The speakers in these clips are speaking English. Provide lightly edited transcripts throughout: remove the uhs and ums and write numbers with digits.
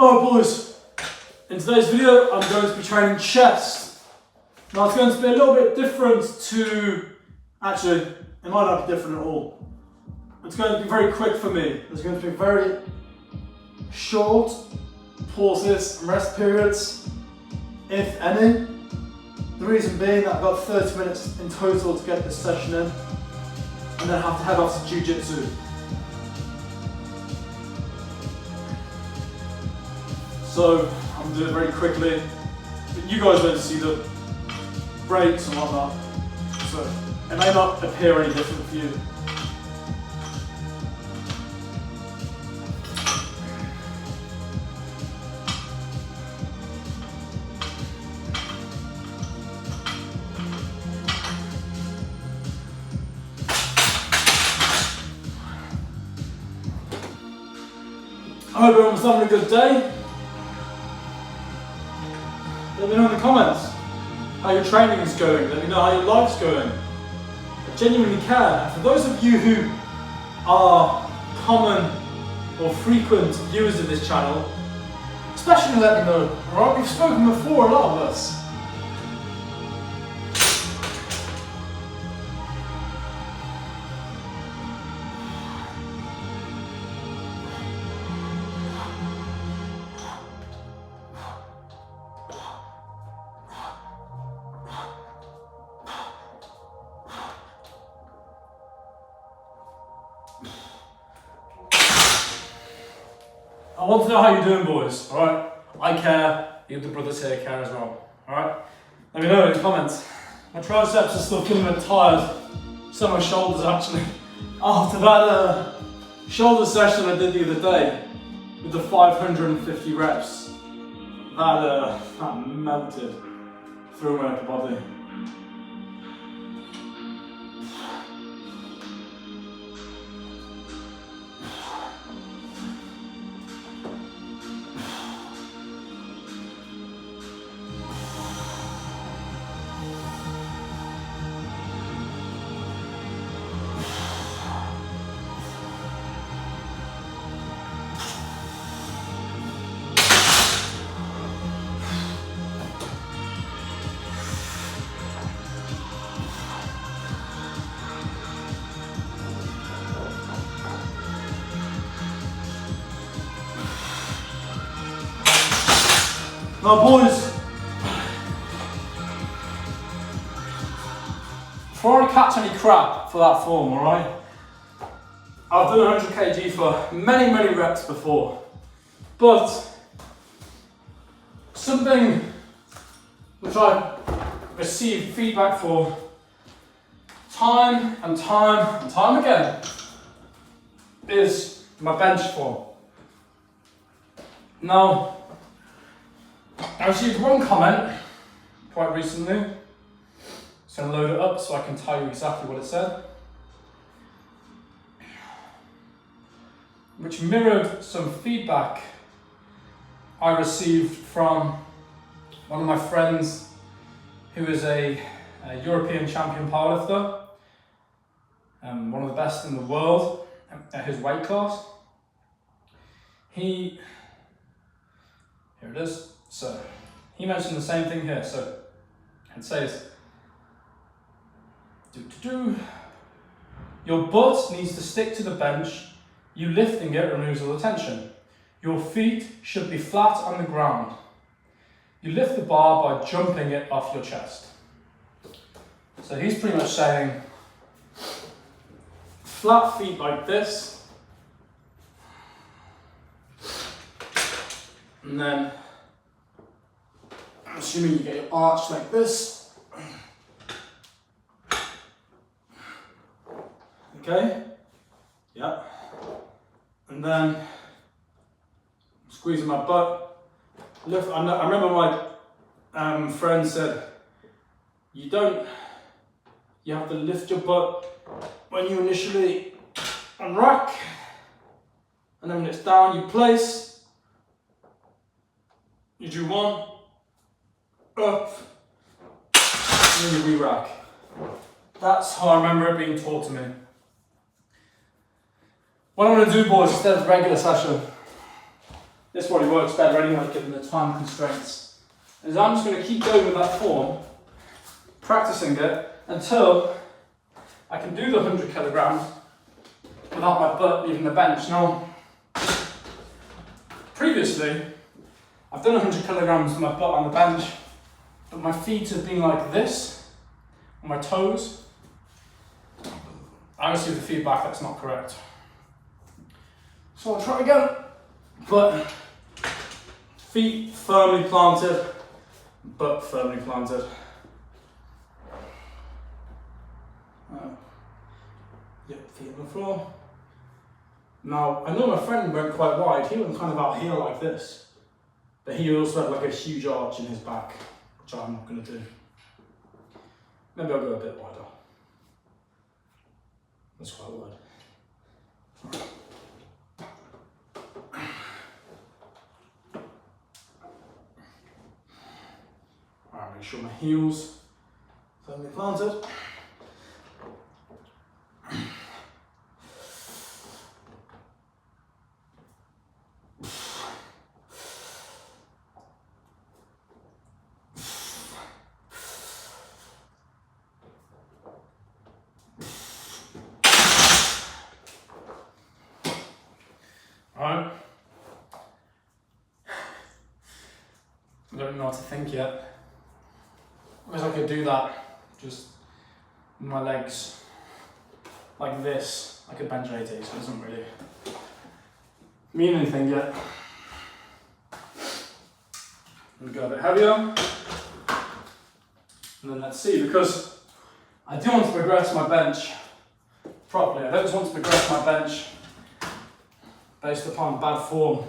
Alright boys, in today's video I'm going to be training chest. Now it's going to be a little bit different to, actually it might not be different at all. It's going to be very quick for me. There's going to be very short pauses and rest periods, if any. The reason being that I've got 30 minutes in total to get this session in, and then I have to head off to Jiu Jitsu. So I'm going to do it very quickly, but you guys won't see the breaks and whatnot, so it may not appear any different for you. I hope everyone's having a good day. Let me know in the comments how your training is going. Let me know how your life's going. I genuinely care. For those of you who are common or frequent viewers of this channel, especially let me know. Alright, we've spoken before, a lot of us. I want to know how you're doing, boys, alright? I care, you the brothers here care as well, alright? Let me know in the comments. My triceps are still feeling a bit tired, so my shoulders actually. After that shoulder session I did the other day, with the 550 reps, that melted through my upper body. Now boys, before I catch any crap for that form, alright? I've done 100 kg for many reps before, but something which I've received feedback for time and time again is my bench form. Now, I received one comment quite recently. I'm just going to load it up so I can tell you exactly what it said, which mirrored some feedback I received from one of my friends who is a European champion powerlifter, one of the best in the world at his weight class. Here it is. So, he mentioned the same thing here. So, it says, your butt needs to stick to the bench. You lifting it removes all the tension. Your feet should be flat on the ground. You lift the bar by jumping it off your chest. So he's pretty much saying, flat feet like this, and then I'm assuming you get your arch like this. Okay? Yeah. And then squeezing my butt. Lift. I remember my friend said, you have to lift your butt when you initially unrack, and then when it's down you place. You do one, up, and then you re-rack. That's how I remember it being taught to me. What I'm going to do, boys, instead of regular session, this probably works better anyway given the time constraints, is I'm just going to keep going with that form, practicing it until I can do the 100 kilograms without my butt leaving the bench. Now, previously, I've done 100 kilograms with my butt on the bench, but my feet have been like this, on my toes. I received the feedback that's not correct. So I'll try again, but feet firmly planted, butt firmly planted. Feet on the floor. Now, I know my friend went quite wide. He went kind of out here like this, but he also had like a huge arch in his back, which I'm not going to do. Maybe I'll go a bit wider. That's quite wide. Alright, make sure my heels firmly planted. Alright. I don't know what to think yet. I guess I could do that, just with my legs like this. I could bench 80, so it doesn't really mean anything yet. I'm gonna go a bit heavier. And then let's see, because I do want to progress my bench properly. I don't just want to progress my bench based upon bad form.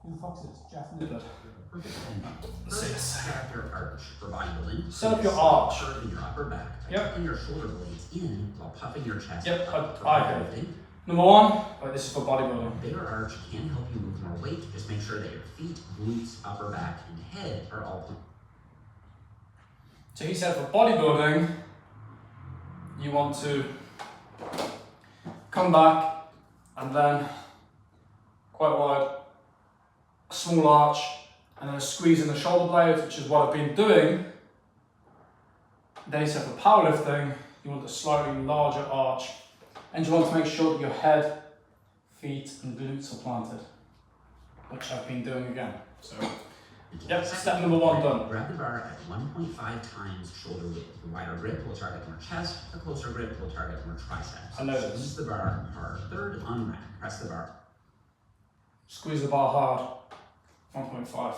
Who the fuck is this? Jeff Nibbard. Set up your arch for bodybuilding. Set up your arch. Curving your upper back. Yep. Tucking your shoulder blades in while puffing your chest. Yep, up for I bodybuilding. Number one, this is for bodybuilding. A bigger arch can help you move more weight. Just make sure that your feet, glutes, upper back, and head are all planted. So he said for bodybuilding, you want to come back and then quite wide, a small arch, and then a squeeze in the shoulder blades, which is what I've been doing. Then he said for powerlifting, you want a slightly larger arch, and you want to make sure that your head, feet, and glutes are planted, which I've been doing again. So, yep, step number one done. Grab the bar at 1.5 times shoulder width. The wider grip will target more chest. The closer grip will target more triceps. I know this. Squeeze the bar hard. Third, unwrap. Press the bar. Squeeze the bar hard. 1.5.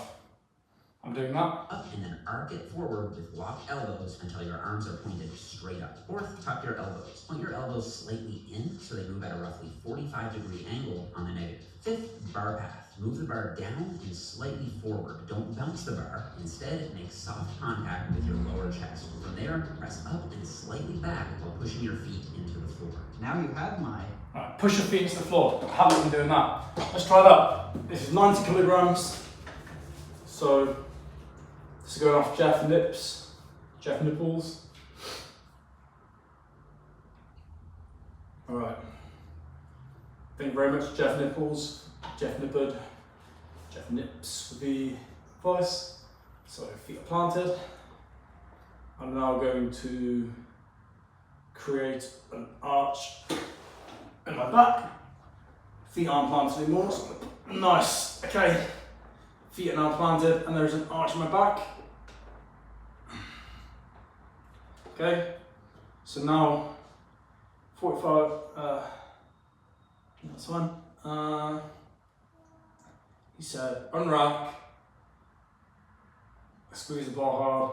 I'm doing that. Up and then arc it forward with locked elbows until your arms are pointed straight up. Fourth, tuck your elbows. Point your elbows slightly in so they move at a roughly 45-degree angle on the negative. Fifth, bar path. Move the bar down and slightly forward. Don't bounce the bar. Instead, make soft contact with your lower chest. From there, press up and slightly back while pushing your feet into the floor. Now you have my... Right, push your feet into the floor. I haven't been doing that. Let's try that. This is 90 kilograms. So, this is going off Jeff Nipples. Alright. Thank you very much, Jeff Nipples, Jeff Nippard, Jeff Nips for the advice. So, feet are planted. I'm now going to create an arch in my back. Feet aren't planted anymore. So nice. Okay. Feet are now planted, and there's an arch in my back. Okay. So now 45. That's one. He said unwrap. Squeeze the bar hard.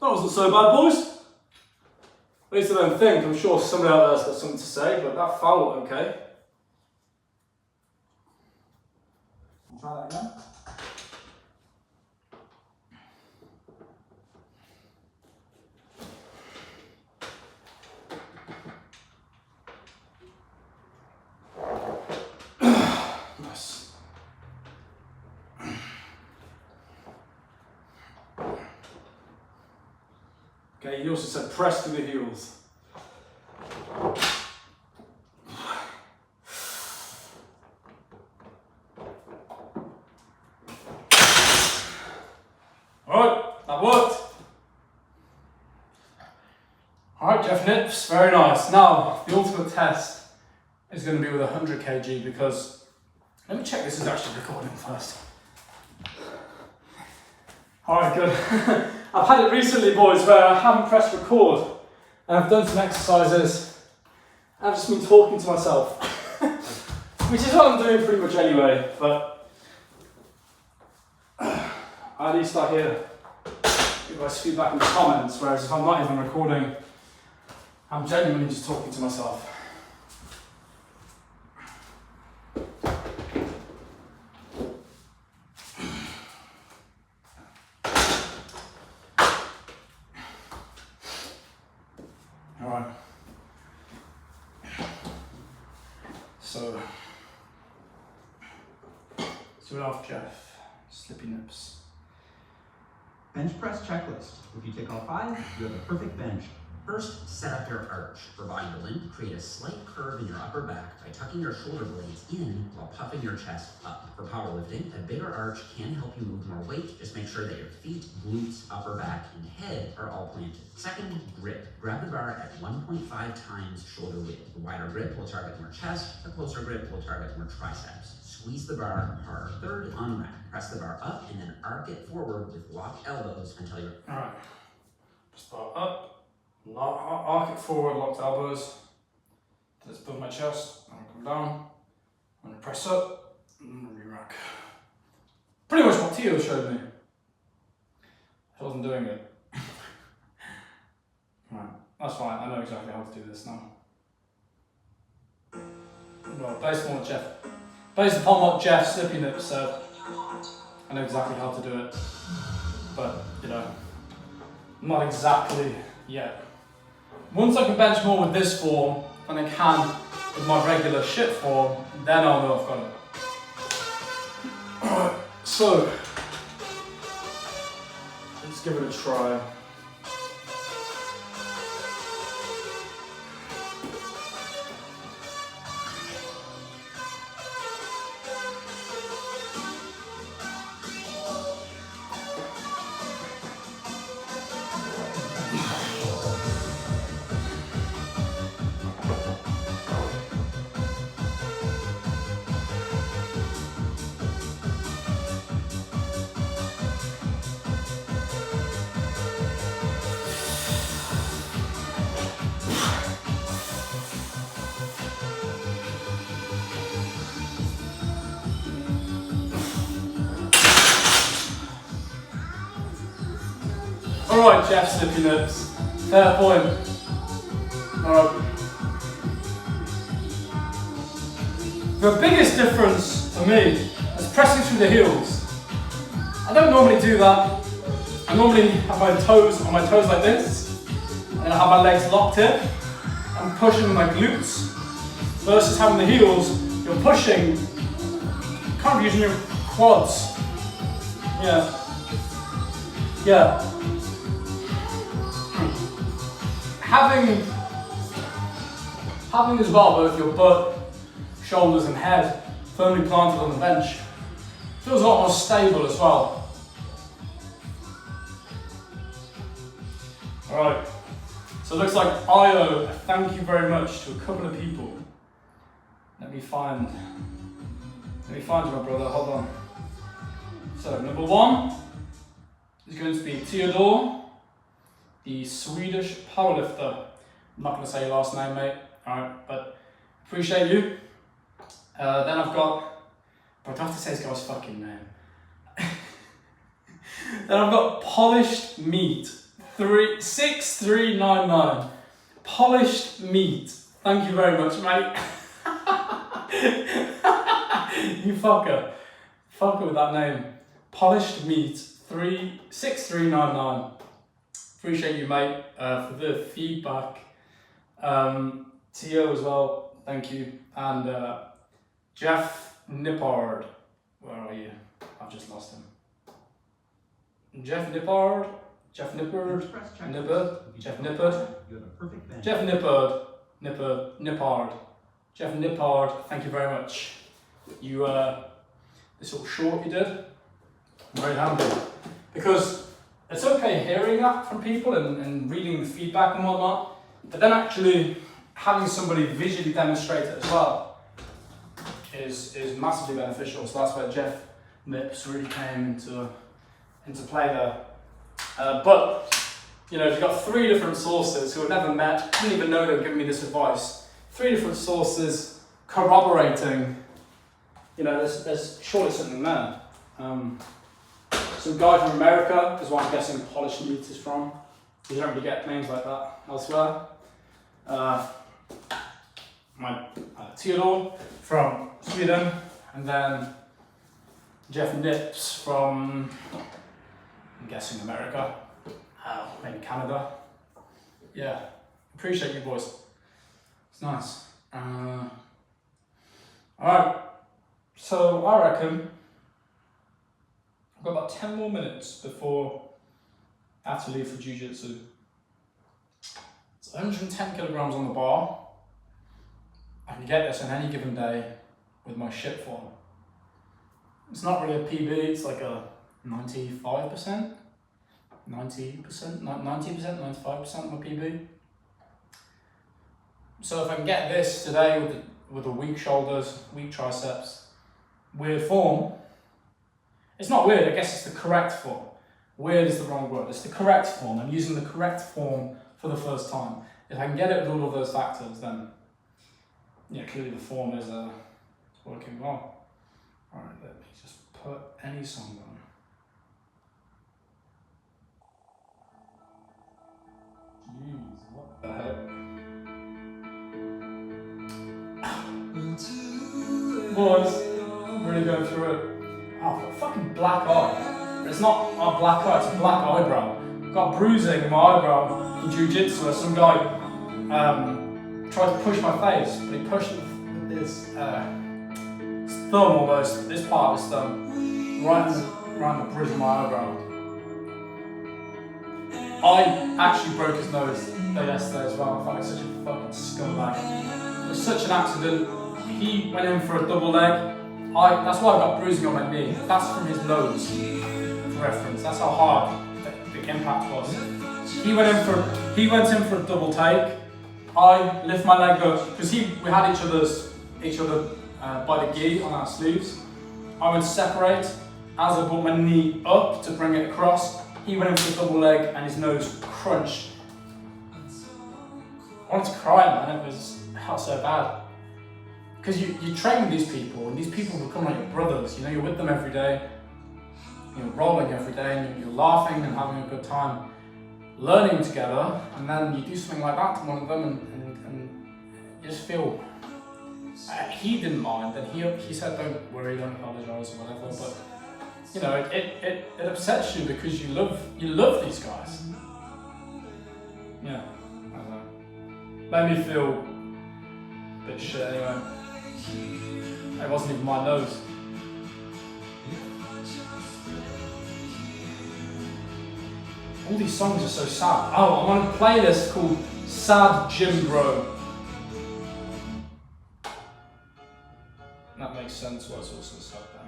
That wasn't so bad, boys. At least I don't think. I'm sure somebody out there's got something to say, but that felt okay. Try that again. Okay, he also said press through the heels. Alright, that worked. Alright, Jeff Nips, very nice. Now, the ultimate test is going to be with 100 kg because, let me check this is actually recording first. Alright, good. I've had it recently, boys, where I haven't pressed record and I've done some exercises. I've just been talking to myself, which is what I'm doing pretty much anyway, but at least I hear you guys feedback in the comments, whereas if I'm not even recording, I'm genuinely just talking to myself. Alright. So it off, Jeff. Slippy Nips. Bench press checklist. If you tick all 5, you have a perfect bench. First, set up your arch. For bodybuilding, create a slight curve in your upper back by tucking your shoulder blades in while puffing your chest up. For powerlifting, a bigger arch can help you move more weight. Just make sure that your feet, glutes, upper back, and head are all planted. Second, grip. Grab the bar at 1.5 times shoulder width. The wider grip will target more chest. The closer grip will target more triceps. Squeeze the bar hard. Third, unwrap. Press the bar up and then arc it forward with locked elbows until you're... Alright. Start up. Arc it forward, locked elbows. Let's build my chest. I'm gonna come down. I'm gonna press up. And re-rack. Pretty much what Tio showed me. I wasn't doing it. Right, that's fine. I know exactly how to do this now. Well, based upon what Jeff Slippy Nips said, I know exactly how to do it. But, you know, not exactly yet. Once I can bench more with this form than I can with my regular shit form, then I'll know I've got it. Alright, so let's give it a try. Alright, Jeff Slippy Nips. Fair point. Alright. The biggest difference for me is pressing through the heels. I don't normally do that. I normally have my toes on my toes like this, and I have my legs locked in. I'm pushing with my glutes. Versus having the heels, you're pushing, kind of using your quads. Yeah. Yeah. Having as well both your butt, shoulders and head firmly planted on the bench feels a lot more stable as well. Alright, so it looks like I owe a thank you very much to a couple of people. Let me find you, my brother, hold on. So number 1 is going to be Theodore, the Swedish powerlifter. I'm not going to say your last name, mate. Alright, but appreciate you. Then I've got, but I have to say this guy's fucking name. Then I've got Polished Meat 6399. Polished Meat. Thank you very much, mate. You fucker. Fucker with that name. Polished Meat 6399. Appreciate you, mate, for the feedback. Tio as well, thank you. And Jeff Nippard, where are you? I've just lost him. Jeff Nippard, Jeff Nippard, Press check. Nippard, Jeff Nippard, You have a perfect bench. Jeff Nippard, Nippard, Jeff Nippard, thank you very much. You, this little short you did, very handy. Because it's okay hearing that from people and reading the feedback and whatnot, but then actually having somebody visually demonstrate it as well is massively beneficial. So that's where Jeff Nips really came into play there. But you know, if you've got 3 different sources who have never met, didn't even know they were giving me this advice, 3 different sources corroborating, you know, there's surely something there. Some guy from America is what I'm guessing Polished Meat is from. You don't really get names like that elsewhere. Theodore from Sweden, and then Jeff Nips from, I'm guessing America, maybe Canada. Yeah, appreciate you boys. It's nice. Alright, so I reckon I've got about 10 more minutes before I have to leave for Jiu Jitsu. It's 110 kilograms on the bar. I can get this on any given day with my shit form. It's not really a PB, it's like a 95%, 90%, 90%, 95% of my PB. So if I can get this today with the weak shoulders, weak triceps, weird form, it's not weird, I guess it's the correct form. Weird is the wrong word, it's the correct form. I'm using the correct form for the first time. If I can get it with all of those factors, then yeah, clearly the form is working well. Alright, let me just put any song on. Jeez, what the heck? Boys, I'm really going through it. Oh, I've got a fucking black eye. But it's not a black eye, it's a black eyebrow. I've got bruising in my eyebrow in Jiu Jitsu. Some guy tried to push my face, but he pushed it with his thumb almost, this part of his thumb, right in the bridge of my eyebrow. I actually broke his nose yesterday as well. I felt like such a fucking scumbag. It was such an accident. He went in for a double leg. That's why I got bruising on my knee. That's from his nose, for reference. That's how hard the impact was. He went in for a double take. I lift my leg up because we had each other by the gi on our sleeves. I went to separate. As I brought my knee up to bring it across, he went in for a double leg and his nose crunched. I wanted to cry, man. It was so bad. Because you train with these people, and these people become like your brothers. You know, you're with them every day, you're rolling every day, and you're laughing and having a good time, learning together, and then you do something like that to one of them, and you just feel. He didn't mind, and he said, "Don't worry, don't apologise or whatever." But you know, it upsets you because you love these guys. Yeah, I don't know. Made me feel a bit shit anyway. It wasn't even my nose. All these songs are so sad. Oh, I'm on a playlist called Sad Gym Bro. That makes sense why it's also sad then.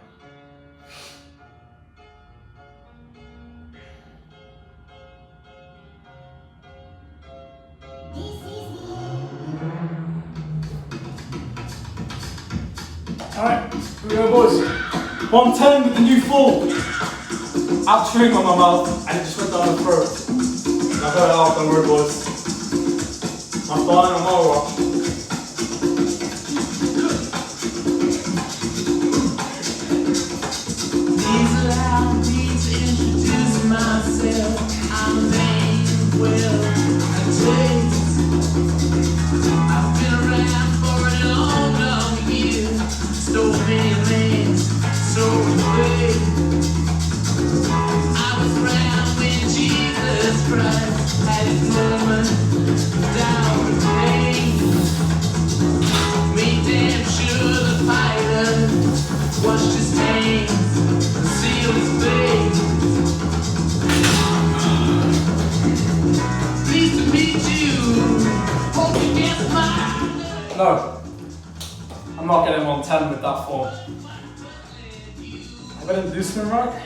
Alright, here we go boys. 110 with the new fall. I had chewing on my mouth and it just went down the throat. And I got it out, don't worry boys. I'm fine, I'm alright. Please allow me to introduce myself. I'm named Will and Chase. I've been around for a long year. Stole many lands, sold away. I was around when Jesus Christ had his moment down the pain. No, I'm not getting 110 with that form. I didn't do something right.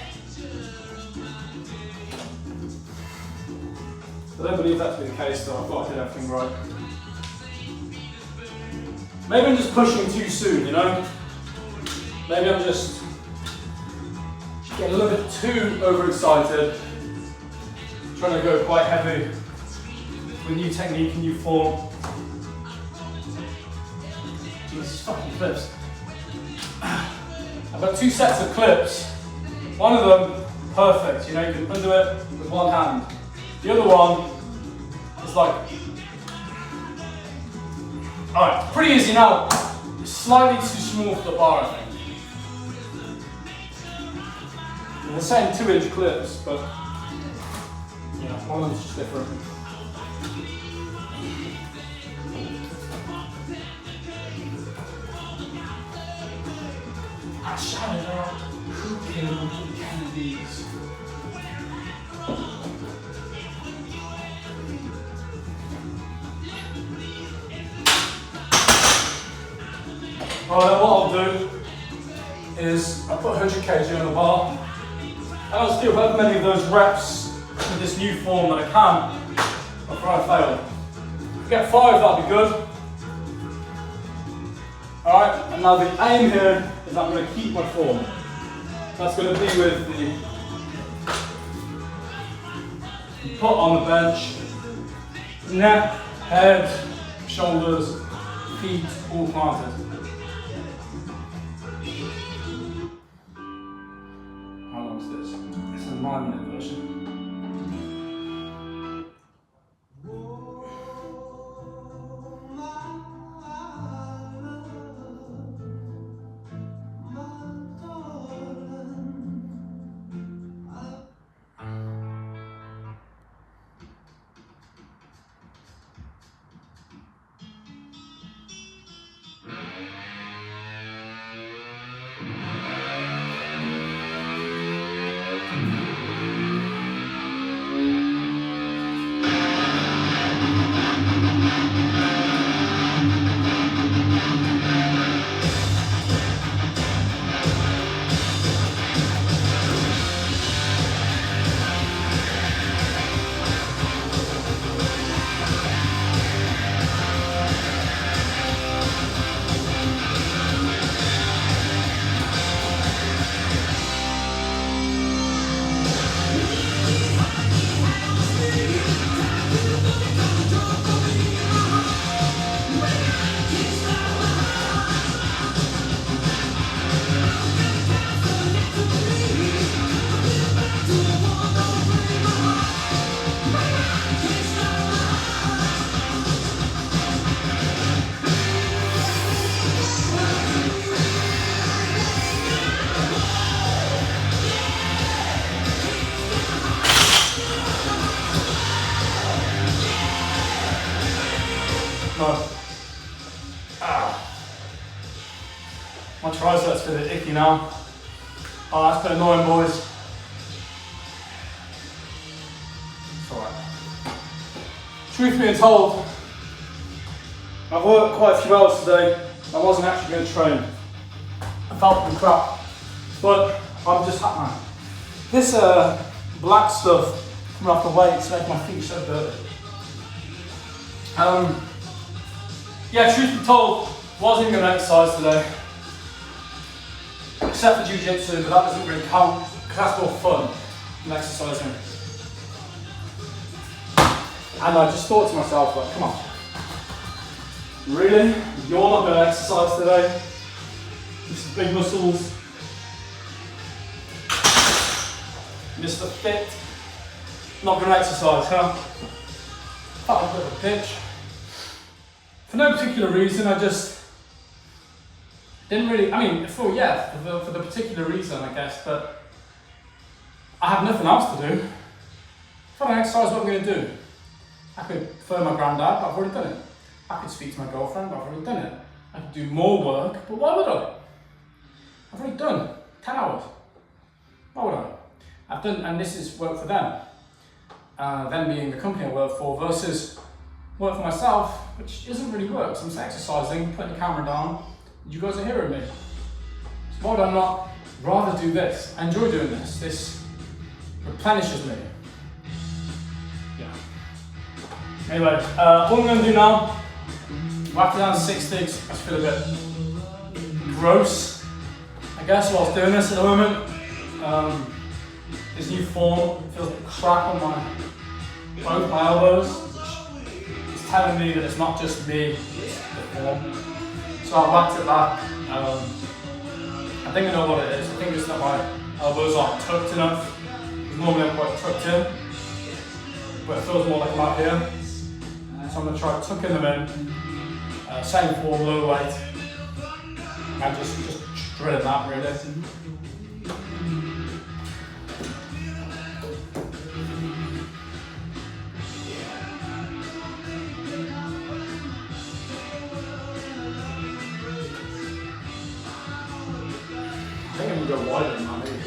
I don't believe that to be the case though. I thought I did everything right. Maybe I'm just pushing too soon, you know? Maybe I'm just getting a little bit too overexcited. Trying to go quite heavy with new technique and new form. Jesus fucking clips. I've got 2 sets of clips. One of them, perfect, you know, you can undo it with one hand. The other one is like, alright, pretty easy now. It's slightly too small for the bar, I think. They're the same 2-inch clips, but yeah, one of them's just different. I shouted out, who killed the Kennedys? Alright, what I'll do is I put 100 kg on the bar and I'll do however many of those reps with this new form that I can before I fail. If I get 5, that'll be good. Alright, and now the aim here is that I'm going to keep my form. That's going to be with the put on the bench, neck, head, shoulders, feet all planted. How long is this? It's a 9-minute version. My triceps feel a bit icky now. Oh, that's a bit annoying, boys. It's alright. Truth being told, I've worked quite a few hours today. I wasn't actually going to train. I felt pretty crap. But I'm just happy, man. This black stuff coming off the weights makes my feet so dirty. Yeah, truth be told, wasn't even going to exercise today. Except for Jiu Jitsu, but that doesn't really count because that's more fun than exercising. And I just thought to myself, like, come on, really? You're not going to exercise today? Just big muscles. Mr. Fit. Not going to exercise, huh? Felt like a bit of a bitch. For no particular reason, I just didn't really, I mean, for the particular reason, I guess, but I have nothing else to do. If I don't exercise, what am I going to do? I could phone my granddad, but I've already done it. I could speak to my girlfriend, but I've already done it. I could do more work, but why would I? I've already done 10 hours. Why would I? I've done, and this is work for them. Them being the company I work for versus work for myself, which isn't really work. So I'm just exercising, putting the camera down, you guys are hearing me. So why would I not rather do this? I enjoy doing this. This replenishes me. Yeah. Anyway, what I'm going to do now, whack it down to 60, I just feel a bit gross, I guess, whilst doing this at the moment. This new form feels like a crack on both my elbows. It's telling me that it's not just me, it's the form. So I've whacked it back. I think I know what it is. I think it's that my elbows aren't tucked enough. Normally I'm quite tucked in, but it feels more like I'm out here. So I'm going to try tucking them in. Same form, low weight. And just drilling that really. I think I'm going to go wider than that maybe.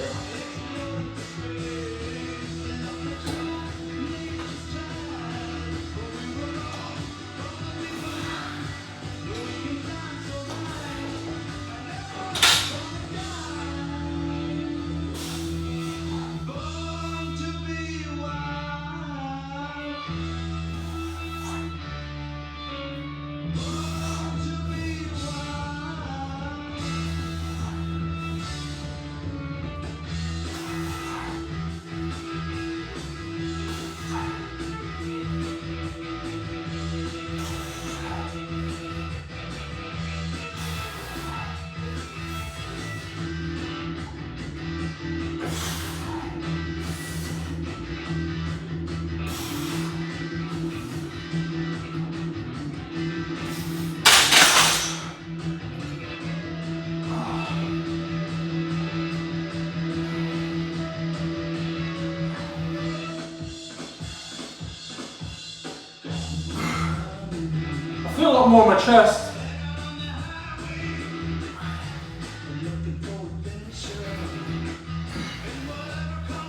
I feel a lot more in my chest.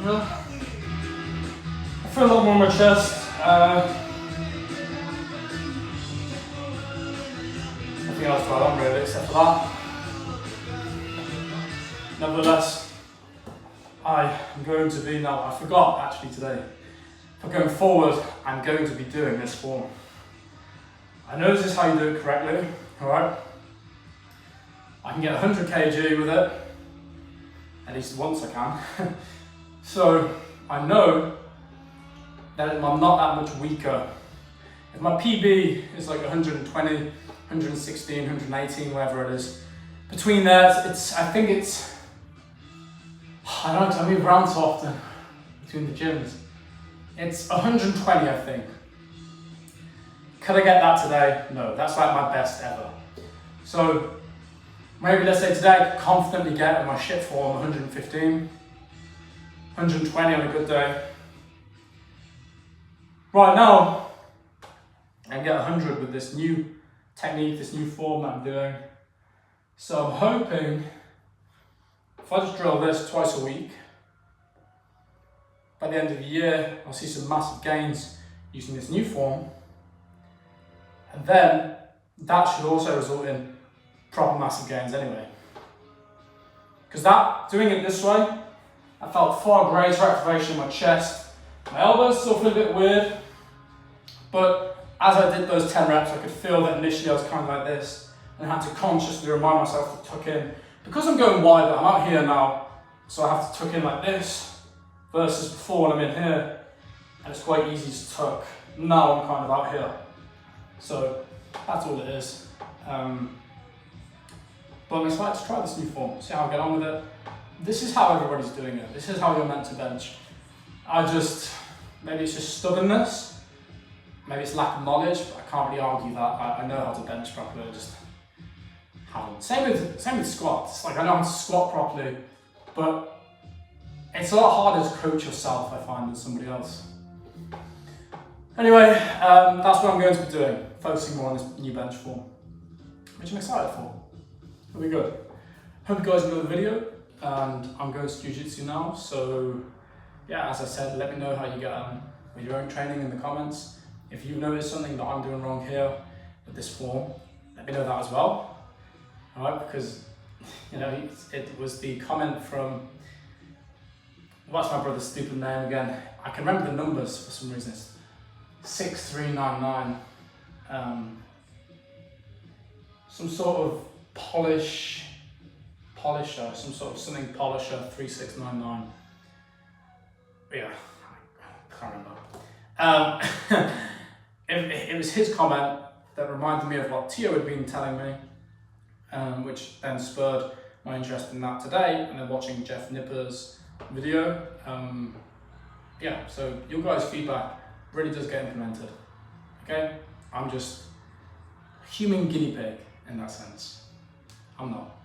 Yeah. I feel a lot more in my chest. Nothing else going on really except for that. Nevertheless, I am going to be now, I forgot actually today, but going forward, I'm going to be doing this form. I know this is how you do it correctly, alright? I can get 100 kg with it, at least once I can. So I know that I'm not that much weaker. If my PB is like 120, 116, 118, whatever it is, between there, I think it's, I don't know because I move around so often between the gyms. It's 120, I think. Could I get that today? No, that's like my best ever. So maybe let's say today I could confidently get in my shit form 115, 120 on a good day. Right now, I can get 100 with this new technique, this new form that I'm doing. So I'm hoping if I just drill this twice a week, by the end of the year, I'll see some massive gains using this new form. And then that should also result in proper massive gains anyway. Because doing it this way, I felt far greater activation in my chest. My elbows still feel a bit weird, but as I did those 10 reps, I could feel that initially I was kind of like this, and I had to consciously remind myself to tuck in. Because I'm going wider, I'm out here now, so I have to tuck in like this, versus before when I'm in here, and it's quite easy to tuck. Now I'm kind of out here. So that's all it is. But I'm excited to try this new form, see how I get on with it. This is how everybody's doing it. This is how you're meant to bench. Maybe it's just stubbornness, maybe it's lack of knowledge, but I can't really argue that. I know how to bench properly, I just haven't. Same with squats. Like I know how to squat properly, but it's a lot harder to coach yourself, I find, than somebody else. Anyway, that's what I'm going to be doing, focusing more on this new bench form, which I'm excited for. It'll be good. Hope you guys enjoyed the video, and I'm going to Jiu Jitsu now, so yeah, as I said, let me know how you get on with your own training in the comments. If you've noticed something that I'm doing wrong here, this form, let me know that as well. Alright, because you know, it was the comment from, what's my brother's stupid name again? I can remember the numbers for some reason. It's 6399. Some sort of polisher, some sort of something polisher 3699. Yeah, I can't remember. It was his comment that reminded me of what Tio had been telling me, which then spurred my interest in that today, and then watching Jeff Nipper's video. Yeah, so your guys' feedback really does get implemented. Okay, I'm just a human guinea pig in that sense. I'm not.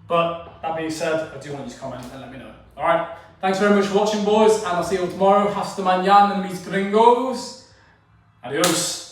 But that being said, I do want you to comment and let me know. All right, thanks very much for watching, boys, and I'll see you all tomorrow. Hasta mañana, mis gringos. Adios.